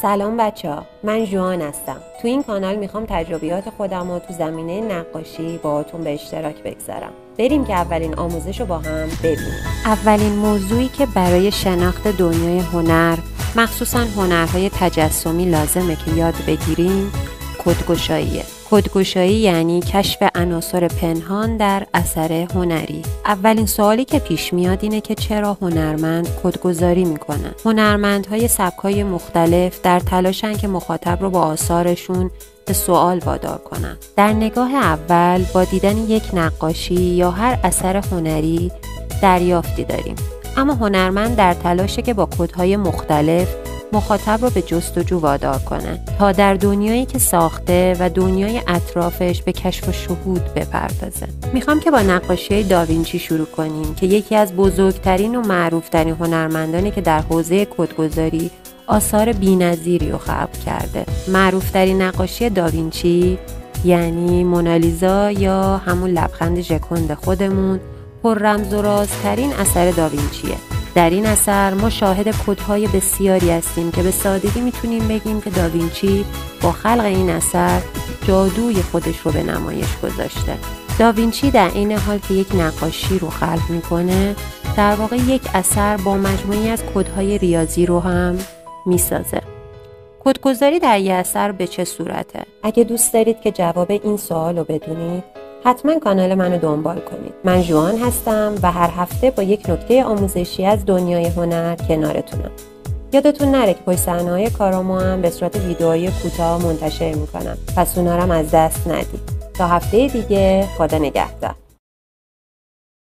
سلام بچه‌ها، من ژوان هستم. تو این کانال میخوام تجربیات خودم رو تو زمینه نقاشی باهاتون به اشتراک بگذارم. بریم که اولین آموزش رو با هم ببینیم. اولین موضوعی که برای شناخت دنیای هنر، مخصوصاً هنرهای تجسمی لازمه که یاد بگیریم، کدگشاییه. کدگشایی یعنی کشف عناصر پنهان در اثر هنری. اولین سوالی که پیش میاد اینه که چرا هنرمند کدگذاری میکنن؟ هنرمندهای سبکای مختلف در تلاشن که مخاطب رو با آثارشون به سوال وادار کنن. در نگاه اول با دیدن یک نقاشی یا هر اثر هنری دریافتی داریم، اما هنرمند در تلاشه که با کدهای مختلف مخاطب رو به جستجو وادار کنه تا در دنیایی که ساخته و دنیای اطرافش به کشف و شهود بپردازه. میخوام که با نقاشی داوینچی شروع کنیم که یکی از بزرگترین و معروفترین هنرمندانی که در حوزه کدگذاری آثار بی‌نظیری رو خلق کرده. معروفترین نقاشی داوینچی یعنی مونالیزا یا همون لبخند ژکوند خودمون پر رمز و رازترین اثر داوینچیه. در این اثر ما شاهد کدهای بسیاری هستیم که به سادگی میتونیم بگیم که داوینچی با خلق این اثر جادوی خودش رو به نمایش گذاشته. داوینچی در این حال که یک نقاشی رو خلق میکنه، در واقع یک اثر با مجموعی از کدهای ریاضی رو هم میسازه. کدگذاری در یک اثر به چه صورته؟ اگه دوست دارید که جواب این سوال رو بدونید، حتما کانال منو دنبال کنید. من ژوان هستم و هر هفته با یک نکته آموزشی از دنیای هنر کنارتونم. یادتون نره که پشت صحنه‌های کارامو هم به صورت ویدئوهای کوتاه منتشر میکنم. پس اونا رو هم از دست ندید. تا هفته دیگه، خدا نگهدار.